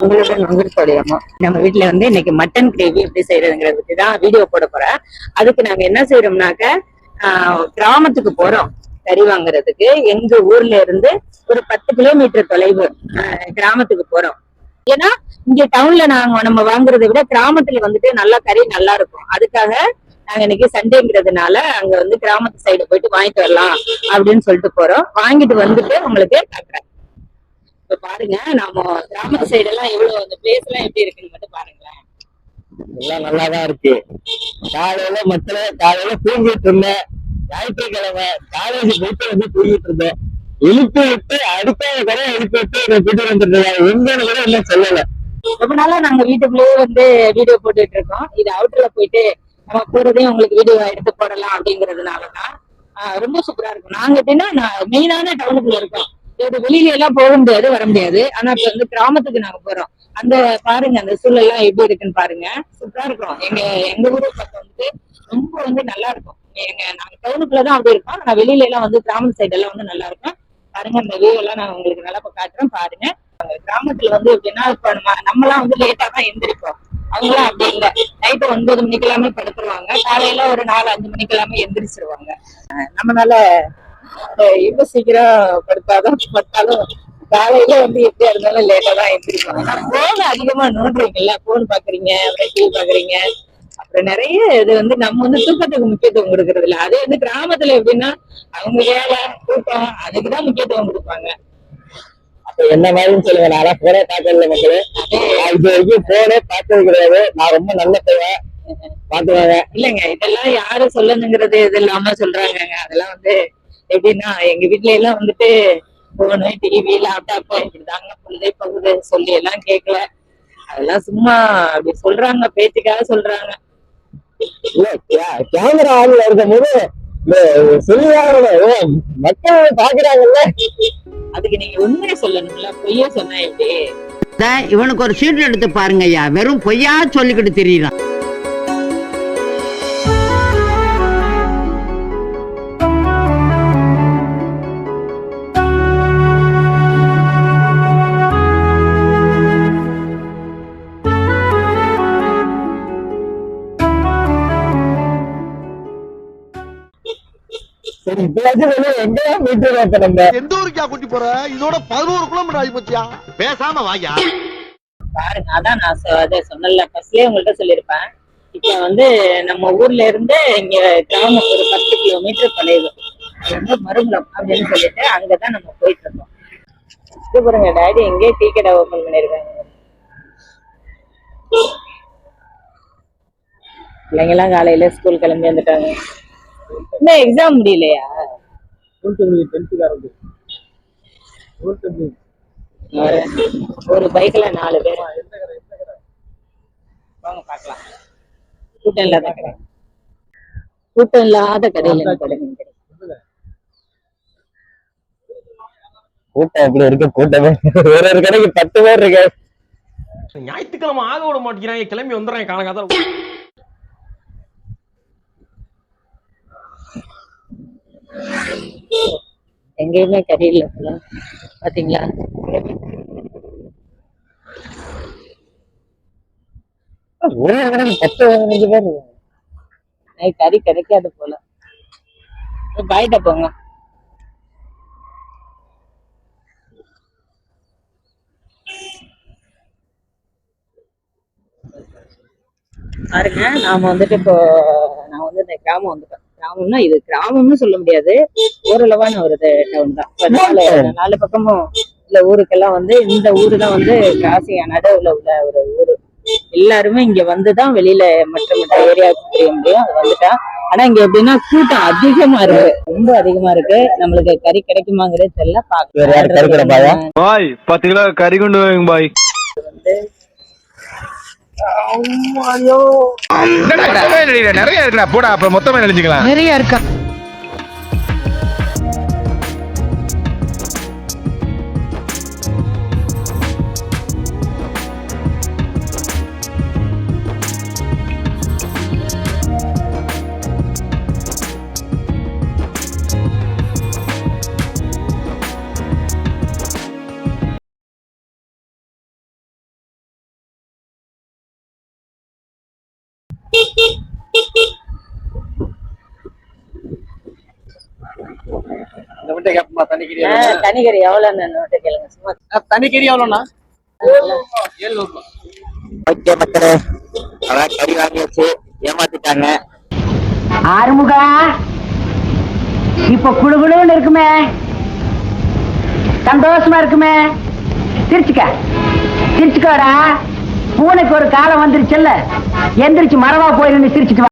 உங்களுடன் உங்களுடைய நம்ம வீட்டுல வந்து இன்னைக்கு மட்டன் கிரேவி எப்படி செய்யறதுங்கிறத பத்தி தான் வீடியோ போட போறேன். அதுக்கு நாங்க என்ன செய்யறோம்னாக்க கிராமத்துக்கு போறோம் கறி வாங்குறதுக்கு. எங்க ஊர்ல இருந்து ஒரு 10 கிலோமீட்டர் தொலைவு கிராமத்துக்கு போறோம். ஏன்னா இங்க டவுன்ல நம்ம வாங்குறதை விட கிராமத்துல வந்துட்டு நல்லா கறி நல்லா இருக்கும். அதுக்காக நாங்க இன்னைக்கு சண்டேங்கிறதுனால அங்க வந்து கிராமத்து சைடு போயிட்டு வாங்கிட்டு வரலாம் அப்படின்னு சொல்லிட்டு போறோம். வாங்கிட்டு வந்துட்டு உங்களுக்கு காட்டுறேன். இப்ப பாருங்க, நாம கிராமத்து சைடு எல்லாம் எவ்வளவு அந்த பிளேஸ் எல்லாம் எப்படி இருக்குன்னு மட்டும் பாருங்களேன். எல்லாம் நல்லாதான் இருக்கு. காலையில தூங்கிட்டு இருந்தேன். ஞாயிற்றுக்கிழமை காலேஜ் போயிட்டு வந்து தூங்கிட்டு இருந்தேன். எழுப்பி விட்டு அடுத்த கூட எழுப்பி விட்டு வீட்டு வந்துருந்தேன். எங்கன்னு கூட என்ன சொல்லல. ரொம்ப நாளா நாங்க வீட்டுக்குள்ளேயே வந்து வீடியோ போட்டுட்டு இருக்கோம். இது அவுட்டர்ல போயிட்டு நம்ம போறதையும் உங்களுக்கு வீடியோ எடுத்து போடலாம் அப்படிங்கறதுனாலதான் ரொம்ப சூப்பரா இருக்கும். நாங்க எப்படின்னா மெயினான டவுனுக்குள்ள இருக்கோம். வெளியில எல்லாம் போக முடியாது, வர முடியாது. ஆனா இப்ப வந்து கிராமத்துக்கு நாங்க போறோம். அந்த பாருங்க, அந்த சூழல் எல்லாம் எப்படி இருக்குன்னு பாருங்க. சூப்பரா இருக்கும். எங்க ஊரை பக்கம் வந்துட்டு ரொம்ப வந்து நல்லா இருக்கும். நாங்க டவுனுக்குள்ளதான் அப்படி இருக்கோம். ஆனா வெளியில எல்லாம் வந்து கிராமத்து சைடு எல்லாம் வந்து நல்லா இருக்கும். பாருங்க, இந்த வியூ எல்லாம் நான் உங்களுக்கு நல்லா காட்டுறேன் பாருங்க. கிராமத்துல வந்து எப்படின்னா இப்ப நம்மலாம் வந்து லேட்டா தான் எந்திரிப்போம். அவங்களாம் அப்படி இல்லை. நைட்டு 9 மணிக்கு எல்லாமே படுத்துருவாங்க. காலையில ஒரு 4-5 மணிக்கு எல்லாமே எந்திரிச்சிருவாங்க. நம்மளால இவ்வளவு சீக்கிரம் படுத்தாலும் காலையில வந்து எப்படியா இருந்தாலும் லேட்டா தான் எந்திரிப்பாங்க. போன் அதிகமா நோண்டுறீங்கல்ல, போன் பாக்குறீங்க, அப்புறம் டிவி பாக்குறீங்க, அப்புறம் நிறைய இது வந்து நம்ம வந்து தூக்கத்துக்கு முக்கியத்துவம் கொடுக்கறது இல்ல. அதே வந்து கிராமத்துல எப்படின்னா அவங்க வேலை தூக்கம் அதுக்குதான் முக்கியத்துவம் கொடுப்பாங்க. அப்ப என்ன மாதிரின்னு சொல்லுங்க. நான் போனே பாக்கல மக்களே. இது வரைக்கும் போனே பார்த்தது கிடையாது. நான் ரொம்ப நல்ல பையன் பாத்துவாங்க. இல்லைங்க, இதெல்லாம் யாரு சொல்லணுங்கிறது இது இல்லாம சொல்றாங்க. அதெல்லாம் வந்து எப்படின்னா எங்க வீட்ல எல்லாம் வந்துட்டு போனு டிவி லேப்டாப் இப்படிதாங்க பொழுதே பகுது சொல்லி எல்லாம் கேட்கல. அதெல்லாம் சும்மா அப்படி சொல்றாங்க, பேச்சுக்காக சொல்றாங்க. கேமரா ஆன்ல இருக்கும் போது சொல்லியாங்க, மக்கள் பாக்குறாங்கல்ல. அதுக்கு நீங்க உண்மையை சொல்லணும்ல, பொய்யா சொன்னா எப்படி? இவனுக்கு ஒரு சீட் எடுத்து பாருங்க ஐயா, வெறும் பொய்யா சொல்லிக்கிட்டு தெரியலாம். எந்த ஊருக்கா கூட்டி போற? இதோட 11 கிலோமீட்டர் ஆகி போச்சியா? பேசாம வாயா. பாருங்க, அதான் நான் சொன்னல, ஃபர்ஸ்ட்லயே உங்கள்ட்ட சொல்லியிருப்பேன். இப்ப வந்து நம்ம ஊர்ல இருந்து இங்க கிராமம் ஒரு 10 கிலோமீட்டர் தொலைவு, வந்து மருங்குளம் அப்படின்னு சொல்லிட்டு அங்கதான் நம்ம போயிட்டு இருக்கோம். இது பாருங்க, டாடி எங்கே டீ கடை ஓபன் பண்ணிருக்காங்க. பிள்ளைங்க எல்லாம் காலையில ஸ்கூல் கிளம்பி வந்துட்டாங்க. இன்னும் எக்ஸாம் முடியலையா? ஒரு பைக்ல 4 பேர் வாங்க பாக்கலாம். கூட்டம் இல்லாத கடை, கூட்டம் இல்லாத கடையில கூட்டம் எப்படி இருக்கு? கூட்டமே ஒரு கடைக்கு 10 பேர் இருக்கு. ஞாயிற்றுக்கிழமை ஆக விட மாட்டேங்கிறாங்க. கிளம்பி வந்துடுறேன் காலங்காத. எங்கேயுமே கறி இல்ல பாத்தீங்களா? கறி கிடைக்காது போல. பாயிட்ட போங்க. பாருங்க, நாம வந்துட்டு இப்போ நான் வந்து இந்த கிராமம் வந்துட்டோம். கிராமம்னா இது கிராமம்னு சொல்ல முடியாது, ஓரளவான ஒரு டவுன் தான். 4 பக்கமும் உள்ள ஊருக்கெல்லாம் வந்து இந்த ஊரு தான் வந்து கிராசிங் நடுவுல உள்ள ஒரு ஊரு. எல்லாருமே இங்க வந்துதான் வெளியில மற்ற ஏரியாவுக்கு தெரிய முடியும். அது வந்துட்டா. ஆனா இங்க எப்படின்னா கூட்டம் அதிகமா இருக்கு, ரொம்ப அதிகமா இருக்கு. நம்மளுக்கு கறி கிடைக்குமாங்கிறது தெரியல. பாய் 10 கிலோ கறி கொண்டு வாங்க பாய். வந்து நிறைய இருக்கா போடா, அப்புறம் மொத்தமா நினைச்சுக்கலாம். நிறைய இருக்கா. இந்த முட்டை கேப்பமா தனிக்கறி தனிக்கறி எவ்வளவுன்னு கேளுங்க சும்மா. தனிக்கறி எவ்வளோண்ணா? 700. ஓகே மக்களே, அதான் கறி வாங்கியாச்சு, ஏமாத்திட்டாங்க. ஆறுமுகா இப்ப குழுகுழுன்னு இருக்குமே, சந்தோஷமா இருக்குமே, சிரிச்சுக்கோடா. பூனைக்கு ஒரு காலம் வந்துருச்சுல்ல, எந்திரிச்சு மரவா போயிருந்து சிரிச்சுட்டு வா.